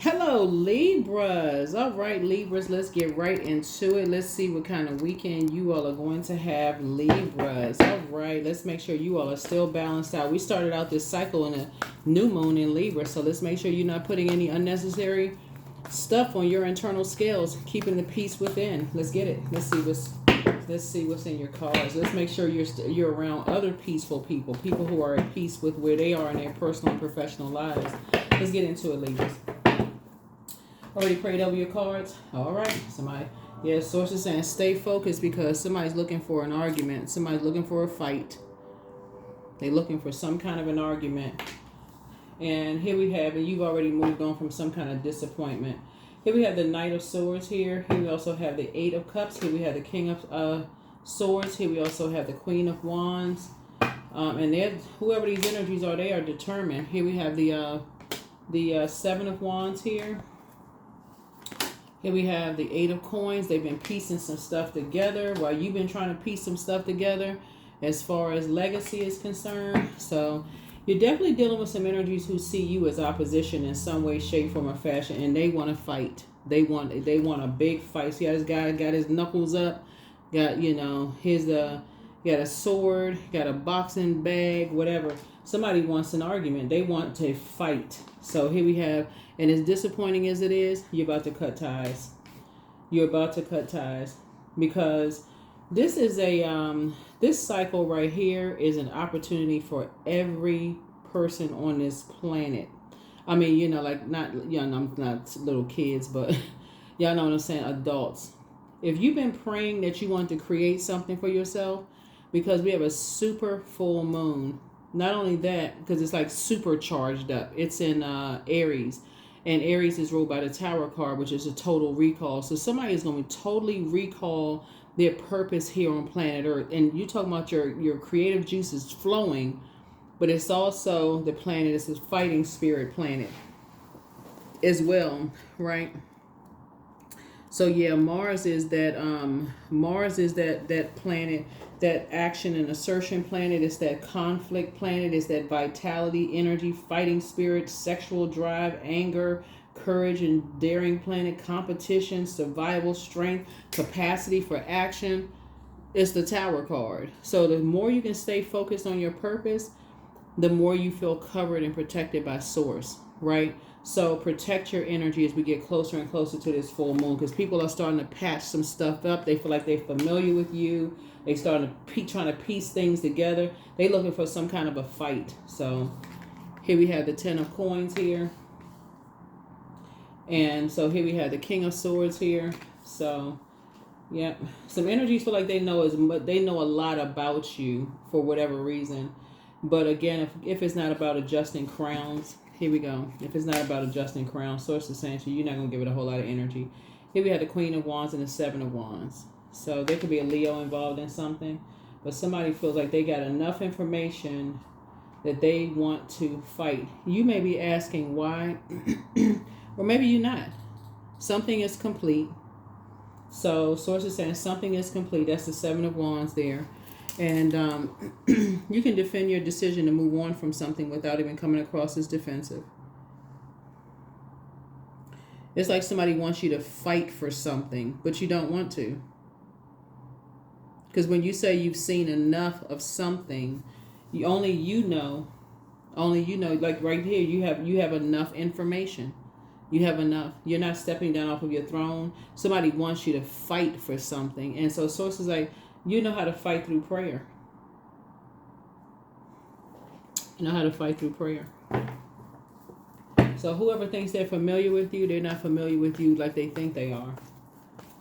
Hello, Libras. All right, Libras, let's get right into it. Let's see what kind of weekend you all are going to have, Libras. All right, let's make sure you all are still balanced out. We started out this cycle in a new moon in Libra, so let's make sure you're not putting any unnecessary stuff on your internal scales, keeping the peace within. Let's get it. Let's see what's in your cards. Let's make sure you're around other peaceful people, people who are at peace with where they are in their personal and professional lives. Let's get into it, Libras. Already prayed over your cards? All right. Somebody, yeah, source is saying stay focused because somebody's looking for an argument. Somebody's looking for a fight. They're looking for some kind of an argument. And here we have, and you've already moved on from some kind of disappointment. Here we have the Knight of Swords here. Here we also have the Eight of Cups. Here we have the King of Swords. Here we also have the Queen of Wands. And whoever these energies are, they are determined. Here we have the Seven of Wands here. Here we have the Eight of Coins. They've been piecing some stuff together while you've been trying to piece some stuff together as far as legacy is concerned. So you're definitely dealing with some energies who see you as opposition in some way, shape, form, or fashion, and they want to fight. They want a big fight. See how this guy got his knuckles up, got got a sword, got a boxing bag, whatever. Somebody wants an argument. They want to fight. So here we have, and as disappointing as it is, you're about to cut ties. You're about to cut ties because this is this cycle right here is an opportunity for every person on this planet. I mean, like not young, I'm not little kids, but y'all know what I'm saying, adults. If you've been praying that you want to create something for yourself, because we have a super full moon. Not only that, because it's like super charged up. It's in Aries. And Aries is ruled by the Tower card, which is a total recall. So somebody is going to totally recall their purpose here on planet Earth. And you talking about your creative juices flowing, but it's also the planet. It's a fighting spirit planet as well, right? So yeah, Mars is that planet, that action and assertion planet. It's that conflict planet. It's that vitality, energy, fighting spirit, sexual drive, anger, courage and daring planet, competition, survival, strength, capacity for action. It's the Tower card. So the more you can stay focused on your purpose, the more you feel covered and protected by source, right? So protect your energy as we get closer and closer to this full moon, because people are starting to patch some stuff up. They feel like they're familiar with you. They starting to trying to piece things together. They looking for some kind of a fight. So here we have the Ten of Coins here. And so here we have the King of Swords here. So yeah, some energies feel like they know a lot about you for whatever reason. But again, if it's not about adjusting crowns, here we go. If it's not about adjusting crowns, source is saying to you, you're not going to give it a whole lot of energy. Here we have the Queen of Wands and the Seven of Wands. So there could be a Leo involved in something, but somebody feels like they got enough information that they want to fight. You may be asking why, or maybe you're not. Something is complete. So source is saying something is complete. That's the Seven of Wands there. And you can defend your decision to move on from something without even coming across as defensive. It's like somebody wants you to fight for something, but you don't want to. Because when you say you've seen enough of something, only you know, like right here, you have enough information. You have enough. You're not stepping down off of your throne. Somebody wants you to fight for something. And so source is like, you know how to fight through prayer. You know how to fight through prayer. So whoever thinks they're familiar with you, they're not familiar with you like they think they are.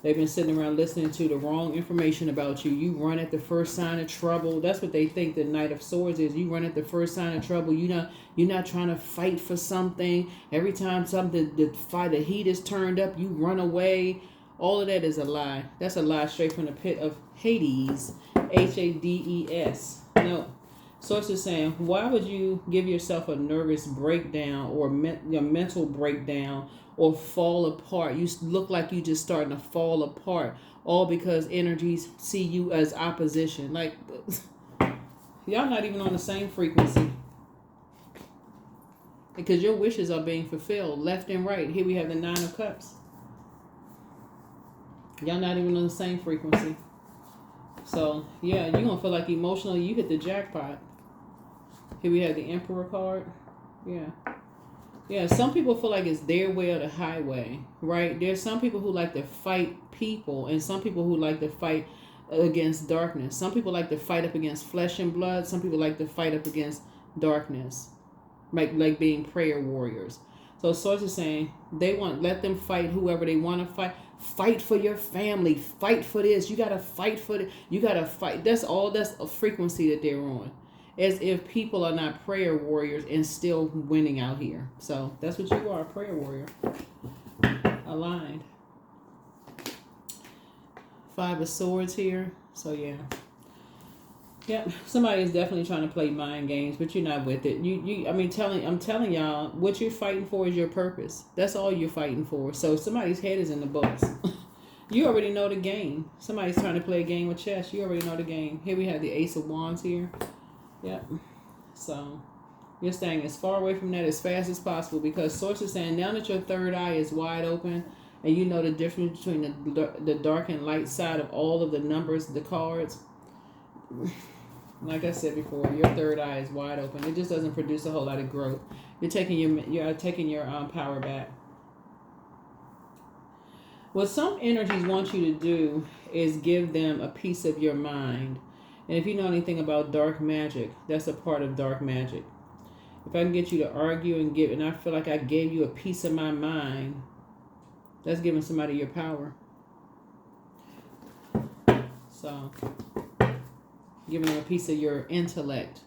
They've been sitting around listening to the wrong information about you. You run at the first sign of trouble. That's what they think the Knight of Swords is. You run at the first sign of trouble. You're not trying to fight for something. Every time the heat is turned up, you run away. All of that is a lie. That's a lie straight from the pit of Hades. Hades. No. Source is saying, why would you give yourself a nervous breakdown or a mental breakdown or fall apart? You look like you just starting to fall apart. All because energies see you as opposition. Like, y'all not even on the same frequency. Because your wishes are being fulfilled left and right. Here we have the 9 of Cups. Y'all not even on the same frequency. So, yeah, you're going to feel like emotionally you hit the jackpot. Here we have the Emperor card. Yeah. Yeah, some people feel like it's their way or the highway, right? There's some people who like to fight people, and some people who like to fight against darkness. Some people like to fight up against flesh and blood. Some people like to fight up against darkness, like being prayer warriors. So Source is saying they let them fight whoever they want to fight. Fight for your family. Fight for this. You got to fight for it. You got to fight. That's a frequency that they're on. As if people are not prayer warriors and still winning out here. So that's what you are, a prayer warrior. Aligned. 5 of Swords here. So yeah. Yep. Somebody is definitely trying to play mind games, but you're not with it. I'm telling y'all, what you're fighting for is your purpose. That's all you're fighting for. So somebody's head is in the books. You already know the game. Somebody's trying to play a game of chess. You already know the game. Here we have the Ace of Wands here. Yep. So you're staying as far away from that as fast as possible, because Source is saying now that your third eye is wide open and you know the difference between the dark and light side of all of the numbers, the cards. Like I said before, your third eye is wide open. It just doesn't produce a whole lot of growth. You're taking your power back. What some energies want you to do is give them a piece of your mind. And if you know anything about dark magic, that's a part of dark magic. If I can get you to argue and I feel like I gave you a piece of my mind, that's giving somebody your power. So, giving them a piece of your intellect.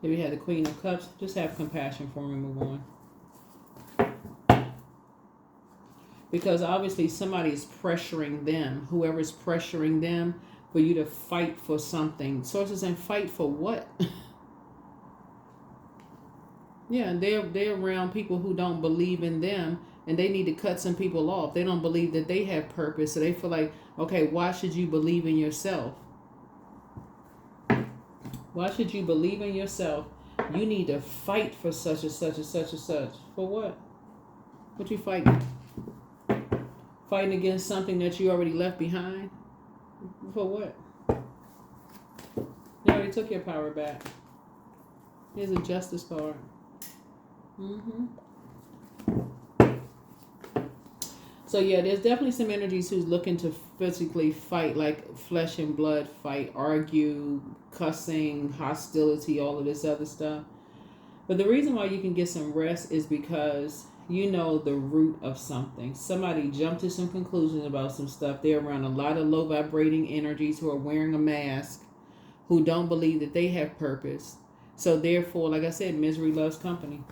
Here we have the Queen of Cups. Just have compassion for them and move on. Because obviously somebody is pressuring them. Whoever's pressuring them for you to fight for something. Sources and fight for what? Yeah, they're around people who don't believe in them, and they need to cut some people off. They don't believe that they have purpose, so they feel like, okay, why should you believe in yourself? Why should you believe in yourself? You need to fight for such and such and such and such. For what? What you fighting? Fighting against something that you already left behind? For what? You already took your power back. Here's a Justice card. So yeah, there's definitely some energies who's looking to physically fight, like flesh and blood fight, argue, cussing, hostility, all of this other stuff. But the reason why you can get some rest is because you know the root of something. Somebody jumped to some conclusions about some stuff. They're around a lot of low vibrating energies who are wearing a mask, who don't believe that they have purpose. So therefore, like I said, misery loves company.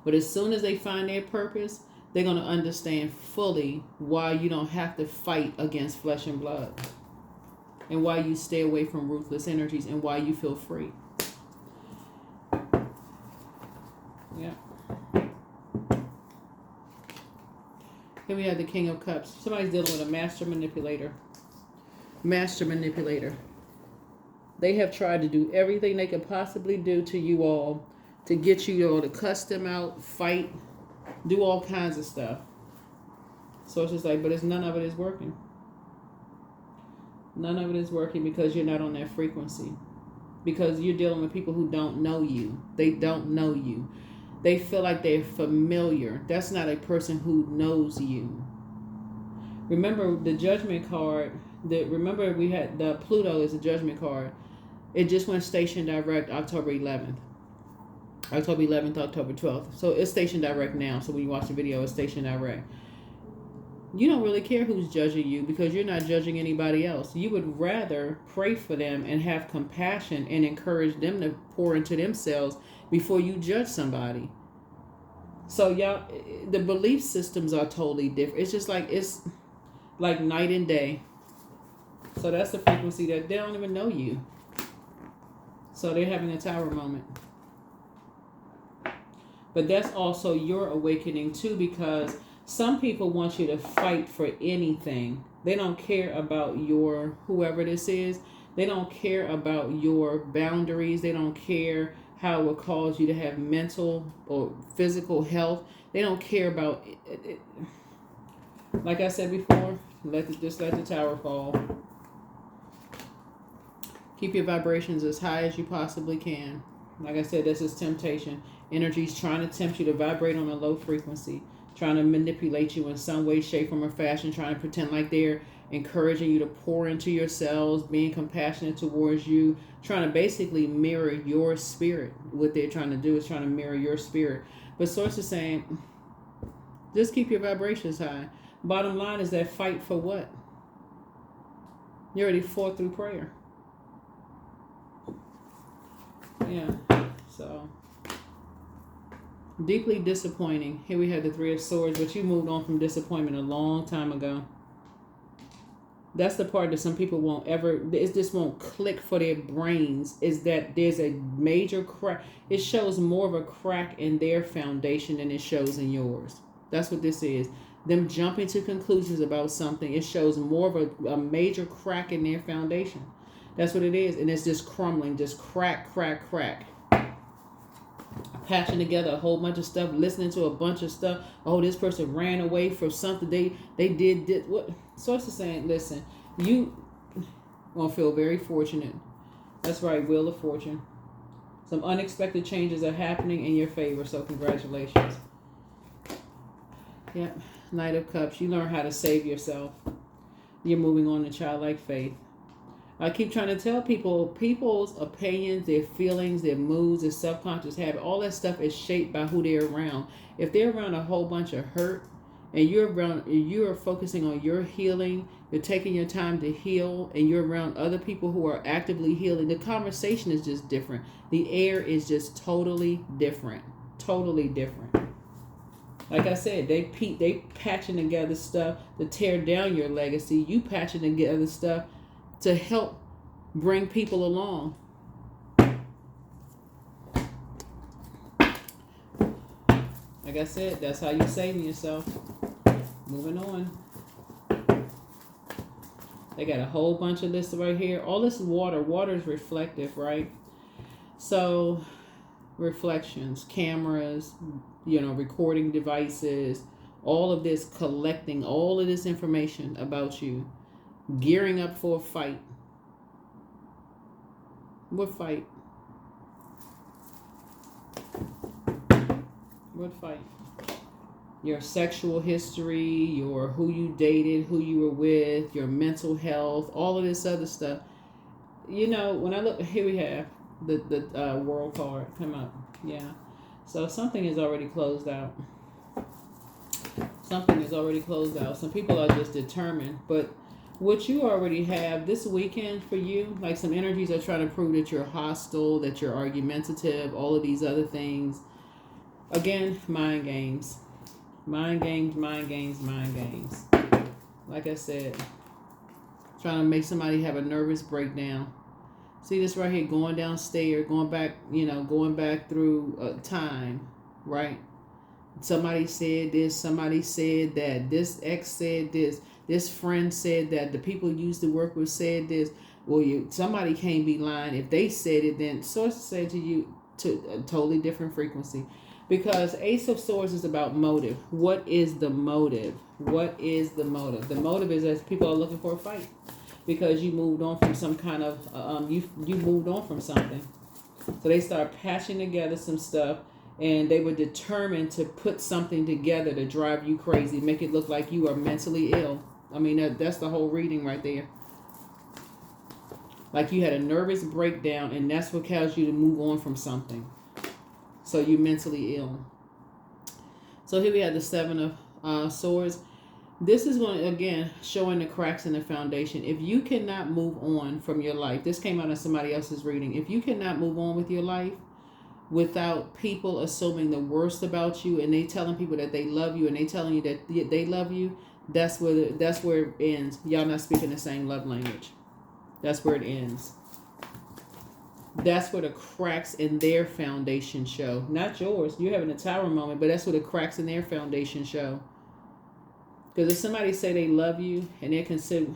But as soon as they find their purpose, they're going to understand fully why you don't have to fight against flesh and blood, and why you stay away from ruthless energies, and why you feel free. Yeah. Here we have the King of Cups. Somebody's dealing with a master manipulator. Master manipulator. They have tried to do everything they could possibly do to you all to get you all to cuss them out, fight, do all kinds of stuff. So it's just like, but none of it is working. None of it is working because you're not on that frequency. Because you're dealing with people who don't know you. They don't know you. They feel like they're familiar. That's not a person who knows you. Remember the Judgment card. Remember we had the Pluto is a Judgment card. It just went station direct October 11th. October 11th, October 12th. So it's station direct now. So when you watch the video, it's station direct. You don't really care who's judging you because you're not judging anybody else. You would rather pray for them and have compassion and encourage them to pour into themselves before you judge somebody. So y'all, the belief systems are totally different. It's like night and day. So that's the frequency that they don't even know you. So they're having a tower moment. But that's also your awakening too, because some people want you to fight for anything. They don't care about your, whoever this is, they don't care about your boundaries. They don't care how it will cause you to have mental or physical health. They don't care about it. Like I said before, just let the tower fall. Keep your vibrations as high as you possibly can. Like I said, this is temptation. Energy's trying to tempt you to vibrate on a low frequency, trying to manipulate you in some way, shape, form, or fashion, trying to pretend like they're encouraging you to pour into yourselves, being compassionate towards you, trying to basically mirror your spirit. What they're trying to do is trying to mirror your spirit. But Source is saying, just keep your vibrations high. Bottom line is that fight for what? You already fought through prayer. Yeah, so deeply disappointing. Here we have the Three of Swords, but you moved on from disappointment a long time ago. That's the part that some people won't ever, it just won't click for their brains, is that there's a major crack. It shows more of a crack in their foundation than it shows in yours. That's what this is. Them jumping to conclusions about something, it shows more of a major crack in their foundation. That's what it is. And it's just crumbling, just crack, crack, crack. Patching together a whole bunch of stuff, listening to a bunch of stuff. Oh, this person ran away from something they did what? Source is saying, listen, you gonna feel very fortunate. That's right, Wheel of Fortune. Some unexpected changes are happening in your favor, so congratulations. Yep, Knight of Cups. You learn how to save yourself. You're moving on to childlike faith. I keep trying to tell people, people's opinions, their feelings, their moods, their subconscious habit, all that stuff is shaped by who they're around. If they're around a whole bunch of hurt and you're focusing on your healing, you're taking your time to heal, and you're around other people who are actively healing, the conversation is just different. The air is just totally different. Totally different. Like I said, they patching together stuff to tear down your legacy. You patching together stuff to help bring people along. Like I said, that's how you saving yourself. Moving on. They got a whole bunch of lists right here. All this is water. Water is reflective, right? So, reflections, cameras, recording devices, all of this, collecting all of this information about you. Gearing up for a fight. What fight? What fight? Your sexual history, your who you dated, who you were with, your mental health, all of this other stuff. When I look, here we have the world card come up. Yeah. So something is already closed out. Something is already closed out. Some people are just determined, but what you already have this weekend for you, like some energies are trying to prove that you're hostile, that you're argumentative, all of these other things. Again, mind games. Mind games, mind games, mind games. Like I said, trying to make somebody have a nervous breakdown. See this right here, going downstairs, going back through time, right? Somebody said this, somebody said that, this ex said this. This friend said that, the people you used to work with said this. Well, somebody can't be lying. If they said it, then Source said to you to a totally different frequency. Because Ace of Swords is about motive. What is the motive? What is the motive? The motive is that people are looking for a fight. Because you moved on from some kind of, you moved on from something. So they start patching together some stuff. And they were determined to put something together to drive you crazy. Make it look like you are mentally ill. I mean, that's the whole reading right there. Like you had a nervous breakdown, and that's what caused you to move on from something. So you're mentally ill. So here we have the Seven of Swords. This is one, again, showing the cracks in the foundation. If you cannot move on from your life, this came out of somebody else's reading. If you cannot move on with your life without people assuming the worst about you, and they telling people that they love you, and they telling you that they love you, that's where it ends. Y'all not speaking the same love language. That's where it ends. That's where the cracks in their foundation show. Not yours. You're having a tower moment, but that's where the cracks in their foundation show. Because if somebody say they love you and they're consider,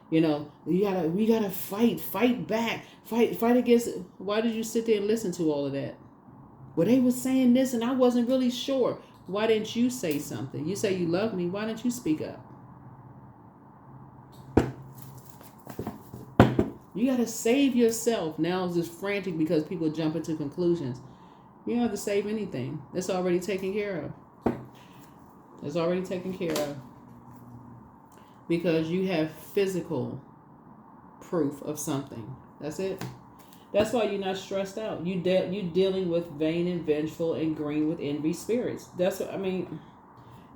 You know, we gotta fight back, fight against. Why did you sit there and listen to all of that? Well, they were saying this and I wasn't really sure. Why didn't you say something? You say you love me. Why didn't you speak up? You got to save yourself. Now it's just frantic because people jump into conclusions. You don't have to save anything. It's already taken care of. It's already taken care of. Because you have physical proof of something. That's it. That's why you're not stressed out. You're dealing with vain and vengeful and green with envy spirits. That's what I mean.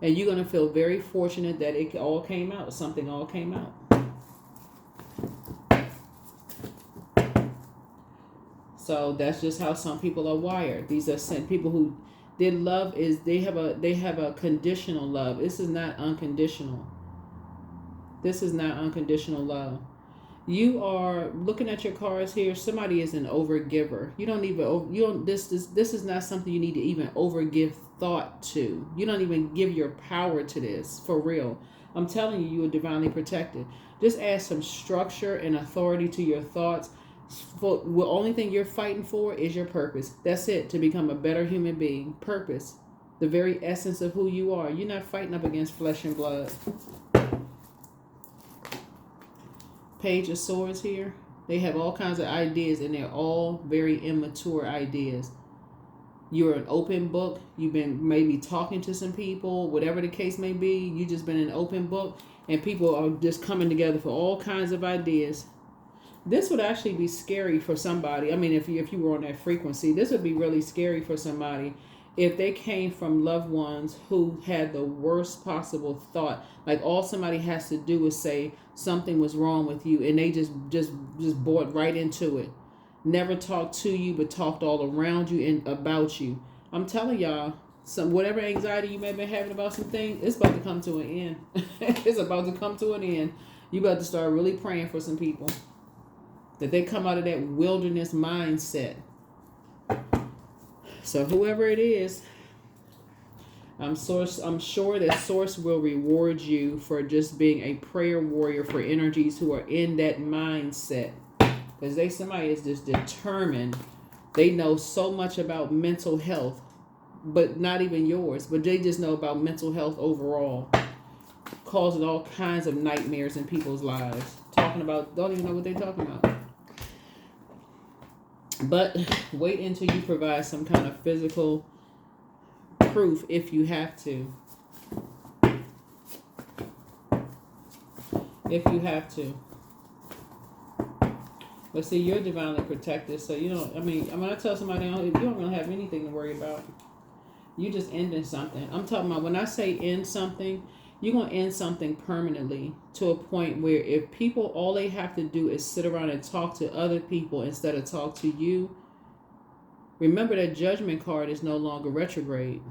And you're going to feel very fortunate that it all came out. Something all came out. So that's just how some people are wired. These are people who their love is they have a conditional love. This is not unconditional. This is not unconditional love. You are looking at your cards here. Somebody is an overgiver. This is not something you need to even overgive thought to. You don't even give your power to this, for real. I'm telling you, you are divinely protected. Just add some structure and authority to your thoughts. The only thing you're fighting for is your purpose. That's it, to become a better human being. Purpose. The very essence of who you are. You're not fighting up against flesh and blood. Page of Swords here. They have all kinds of ideas and they're all very immature ideas. You're an open book. You've been maybe talking to some people, whatever the case may be. You just been an open book and people are just coming together for all kinds of ideas. This would actually be scary for somebody. I mean, if you were on that frequency, this would be really scary for somebody if they came from loved ones who had the worst possible thought. Like all somebody has to do is say something was wrong with you and they just bought right into it. Never talked to you, but talked all around you and about you. I'm telling y'all, whatever anxiety you may have been having about something, it's about to come to an end. It's about to come to an end. You about to start really praying for some people, that they come out of that wilderness mindset. So whoever it is, I'm sure that Source will reward you for just being a prayer warrior for energies who are in that mindset. Because somebody is just determined. They know so much about mental health, but not even yours. But they just know about mental health overall, causing all kinds of nightmares in people's lives. Don't even know what they're talking about. But wait until you provide some kind of physical proof if you have to. If you have to. But see, you're divinely protected, so you don't, when I tell somebody you don't really have anything to worry about. You just ending something. I'm talking about when I say end something, you're going to end something permanently to a point where if people, all they have to do is sit around and talk to other people instead of talk to you. Remember that Judgment card is no longer retrograde.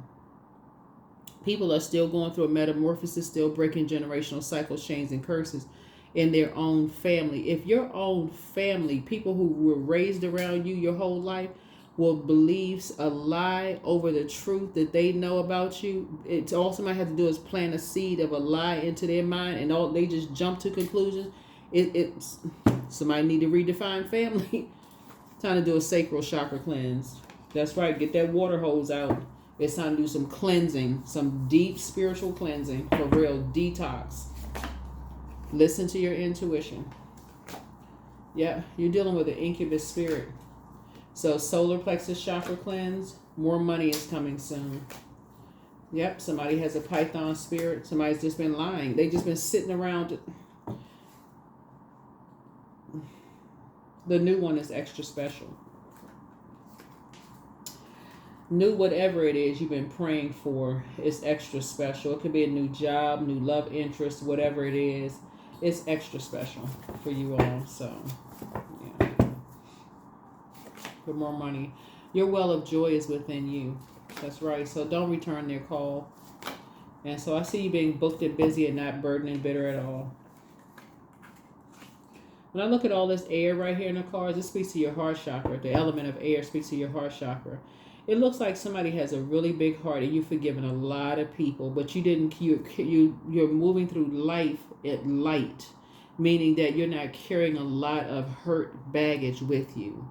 People are still going through a metamorphosis, still breaking generational cycles, chains, and curses in their own family. If your own family, people who were raised around you your whole life, will believe a lie over the truth that they know about you, it's all somebody has to do is plant a seed of a lie into their mind, and all they just jump to conclusions. It's somebody need to redefine family. Time to do a sacral chakra cleanse. That's right. Get that water hose out. It's time to do some cleansing, some deep spiritual cleansing, for real detox. Listen to your intuition. Yep, you're dealing with an incubus spirit. So solar plexus chakra cleanse, more money is coming soon. Yep, somebody has a Python spirit. Somebody's just been lying. They just been sitting around. The new one is extra special. New whatever it is you've been praying for is extra special. It could be a new job, new love interest, whatever it is. It's extra special for you all. So, yeah. For more money. Your well of joy is within you. That's right. So don't return their call. And so I see you being booked and busy and not burdened and bitter at all. When I look at all this air right here in the cards, it speaks to your heart chakra. The element of air speaks to your heart chakra. It looks like somebody has a really big heart and you've forgiven a lot of people, but you're moving through life at light. meaning that you're not carrying a lot of hurt baggage with you.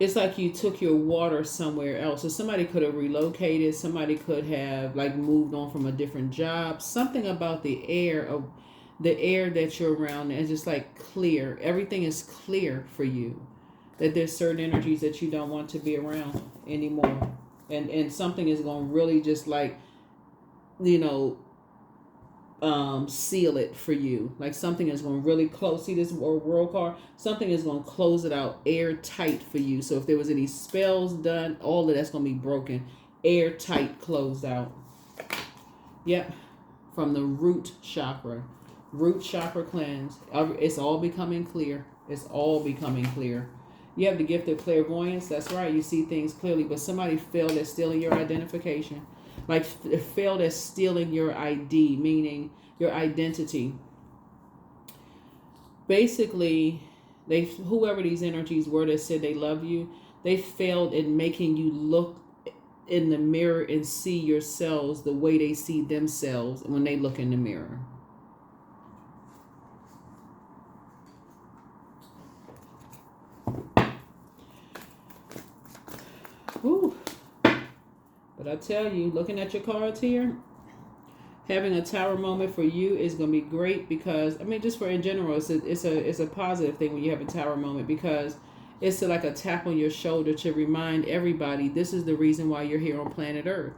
It's like you took your water somewhere else. So somebody could have relocated, somebody could have like moved on from a different job. Something about the air that you're around is just like clear. Everything is clear for you. That there's certain energies that you don't want to be around anymore. And something is going to really just like, you know, seal it for you. Like something is going to really close. See this world card? Something is going to close it out airtight for you. So if there was any spells done, all of that's going to be broken. Airtight, closed out. Yep. From the root chakra. Root chakra cleanse. It's all becoming clear. It's all becoming clear. You have the gift of clairvoyance. That's right. You see things clearly. But somebody failed at stealing your identification. Like failed at stealing your ID, meaning your identity. Basically, whoever these energies were that said they love you, they failed in making you look in the mirror and see yourselves the way they see themselves when they look in the mirror. Ooh. But I tell you, looking at your cards here, having a tower moment for you is going to be great because, I mean, just for in general, it's a positive thing when you have a tower moment because it's like a tap on your shoulder to remind everybody this is the reason why you're here on planet Earth.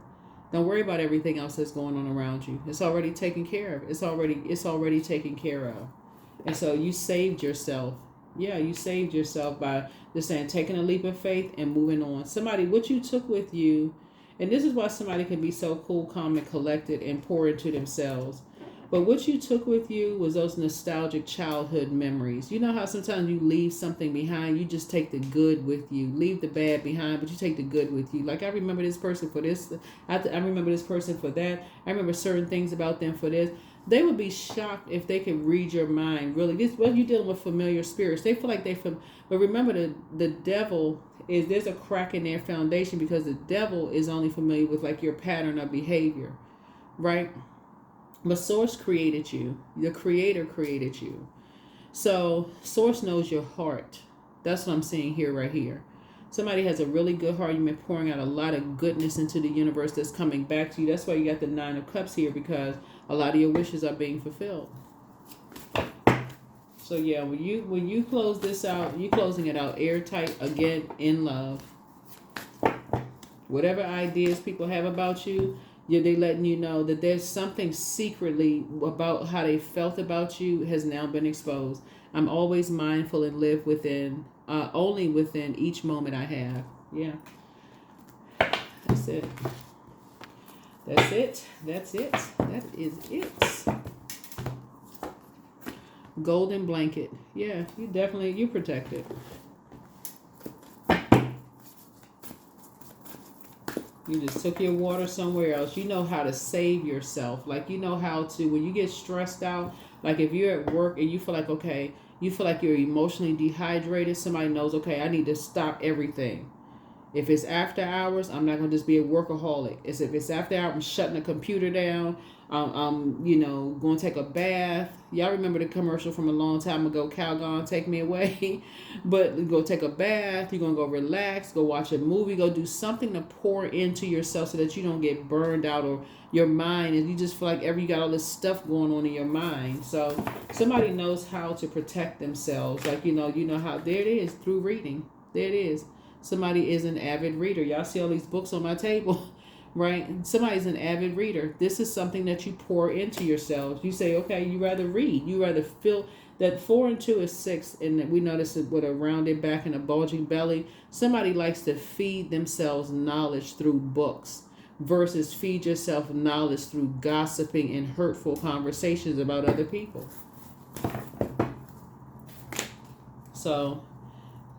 Don't worry about everything else that's going on around you. It's already taken care of. It's already taken care of. And so you saved yourself. Yeah, you saved yourself by just saying, taking a leap of faith and moving on. Somebody, what you took with you. And this is why somebody can be so cool, calm, and collected and pour into themselves. But what you took with you was those nostalgic childhood memories. You know how sometimes you leave something behind, you just take the good with you. Leave the bad behind, but you take the good with you. Like, I remember this person for this. I remember this person for that. I remember certain things about them for this. They would be shocked if they could read your mind. Really, you're dealing with familiar spirits. They feel like but remember, the devil is, there's a crack in their foundation because the devil is only familiar with like your pattern of behavior, right? But Source created you. The Creator created you. So Source knows your heart. That's what I'm seeing here, right here. Somebody has a really good heart. You've been pouring out a lot of goodness into the universe that's coming back to you. That's why you got the 9 of Cups here, because a lot of your wishes are being fulfilled. So yeah, when you close this out, you're closing it out airtight, again, in love. Whatever ideas people have about you, they letting you know that there's something secretly about how they felt about you has now been exposed. I'm always mindful and live within, only within each moment I have. Yeah. That's it. That's it. That's it. That is it. Golden blanket. Yeah, you protected. You just took your water somewhere else. You know how to save yourself. Like, you know how to, when you get stressed out, like if you're at work and you feel like, okay, you feel like you're emotionally dehydrated, somebody knows, okay, I need to stop everything. If it's after hours, I'm not going to just be a workaholic. If it's after hours, I'm shutting the computer down. I'm going to take a bath. Y'all remember the commercial from a long time ago, Calgon, Take Me Away. But go take a bath. You're going to go relax, go watch a movie, go do something to pour into yourself so that you don't get burned out, or your mind, and you just feel like you got all this stuff going on in your mind. So somebody knows how to protect themselves. Like, you know how, there it is, through reading. There it is. Somebody is an avid reader. Y'all see all these books on my table, right? Somebody's an avid reader. This is something that you pour into yourselves. You say, okay, you rather read. You rather feel that 4 and 2 is 6, and we notice it with a rounded back and a bulging belly. Somebody likes to feed themselves knowledge through books versus feed yourself knowledge through gossiping and hurtful conversations about other people. So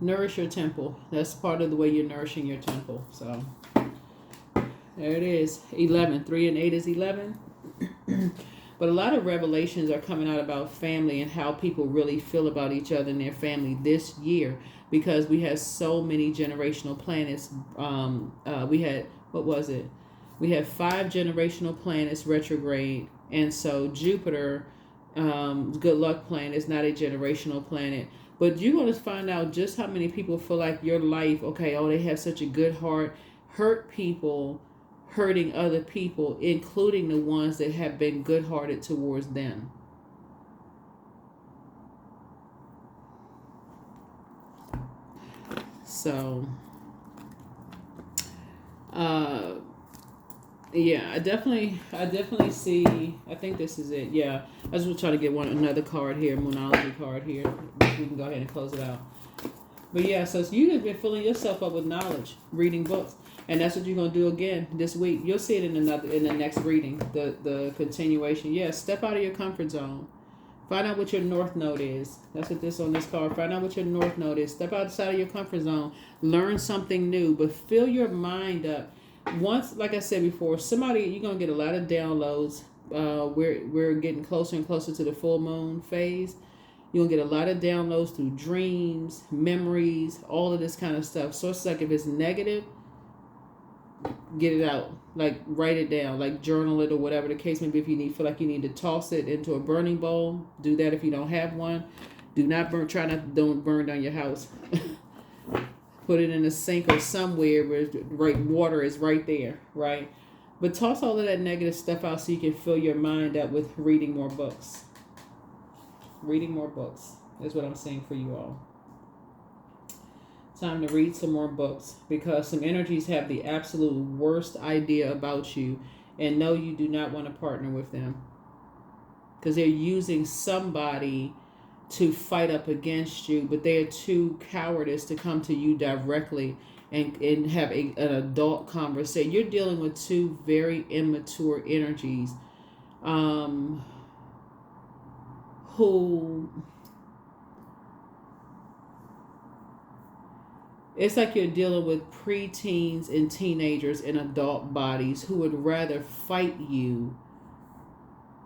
nourish your temple. That's part of the way you're nourishing your temple. So there it is. 11. 3 and 8 is 11. But a lot of revelations are coming out about family and how people really feel about each other and their family this year, because we had so many generational planets. We had 5 generational planets retrograde And so Jupiter, good luck planet, is not a generational planet. But you're going to find out just how many people feel like your life, okay, oh, they have such a good heart, hurt people, hurting other people, including the ones that have been good-hearted towards them. So, yeah, I definitely see. I think this is it. Yeah, I just want to try to get another card here, Moonology card here. We can go ahead and close it out. But yeah, so you have been filling yourself up with knowledge, reading books, and that's what you're gonna do again this week. You'll see it in the next reading, the continuation. Yeah, step out of your comfort zone. Find out what your north node is. That's what this on this card. Find out what your north node is. Step outside of your comfort zone. Learn something new, but fill your mind up. Once, like I said before, you're gonna get a lot of downloads. We're getting closer and closer to the full moon phase. You're gonna get a lot of downloads through dreams, memories, all of this kind of stuff. So it's like if it's negative, get it out. Like write it down, like journal it or whatever the case may be. If you feel like you need to toss it into a burning bowl, do that if you don't have one. Do not burn. Don't burn down your house. Put it in a sink or somewhere where water is right there, right? But toss all of that negative stuff out so you can fill your mind up with reading more books. Reading more books is what I'm saying for you all. Time to read some more books, because some energies have the absolute worst idea about you, and no, you do not want to partner with them, because they're using somebody to fight up against you, but they are too cowardice to come to you directly and have an adult conversation. You're dealing with two very immature energies who, it's like you're dealing with preteens and teenagers in adult bodies who would rather fight you,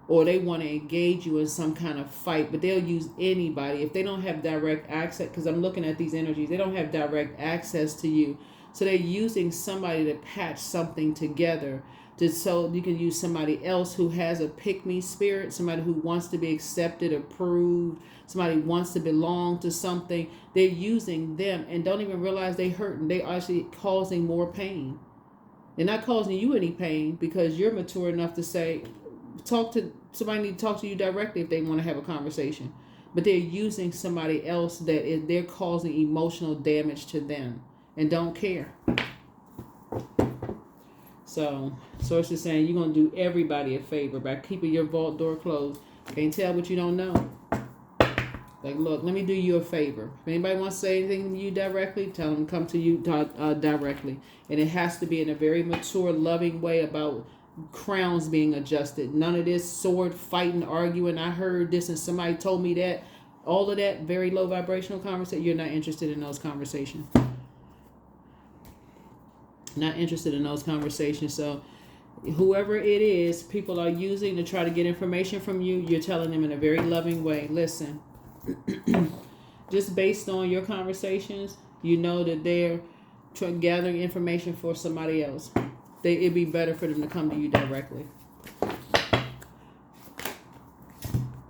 or they want to engage you in some kind of fight, but they'll use anybody if they don't have direct access. Because I'm looking at these energies, they don't have direct access to you, so they're using somebody to patch something together, so you can use somebody else who has a pick-me spirit, somebody who wants to be accepted, approved, somebody who wants to belong to something. They're using them and don't even realize they're hurting. They're actually causing more pain. They're not causing you any pain because you're mature enough to say, somebody need to talk to you directly if they want to have a conversation. But they're using somebody else they're causing emotional damage to them and don't care. So, Source is saying you're going to do everybody a favor by keeping your vault door closed. Can't tell what you don't know. Like, look, let me do you a favor. If anybody wants to say anything to you directly, tell them to come to you directly. And it has to be in a very mature, loving way about crowns being adjusted. None of this sword fighting, arguing. I heard this and somebody told me that. All of that very low vibrational conversation. You're not interested in those conversations. Not interested in those conversations. So whoever it is people are using to try to get information from you, you're telling them in a very loving way, listen, just based on your conversations, you know that they're gathering information for somebody else. It'd be better for them to come to you directly.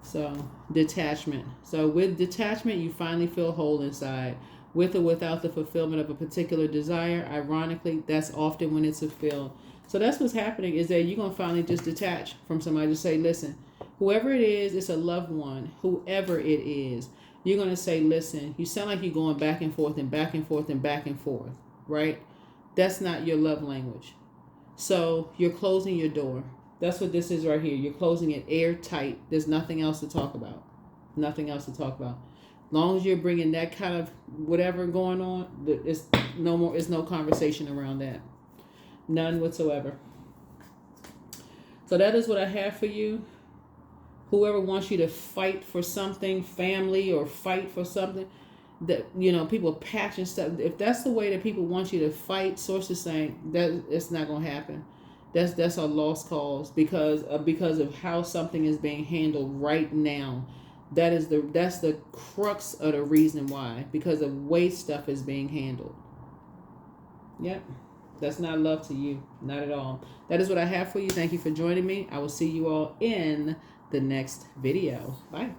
So, detachment. So with detachment, you finally feel whole inside. With or without the fulfillment of a particular desire, ironically, that's often when it's fulfilled. So that's what's happening, is that you're going to finally just detach from somebody to say, listen, whoever it is, it's a loved one, whoever it is, you're going to say, listen, you sound like you're going back and forth and back and forth and back and forth, right? That's not your love language. So you're closing your door. That's what this is right here. You're closing it airtight. There's nothing else to talk about. Nothing else to talk about. As long as you're bringing that kind of whatever going on, it's no more. It's no conversation around that. None whatsoever. So that is what I have for you. Whoever wants you to fight for something, family, or fight for something, that, you know, people patching stuff. If that's the way that people want you to fight, sources saying that it's not going to happen. That's a lost cause because of how something is being handled right now. That's the crux of the reason why, because of way stuff is being handled. Yep. That's not love to you. Not at all. That is what I have for you. Thank you for joining me. I will see you all in the next video. Bye.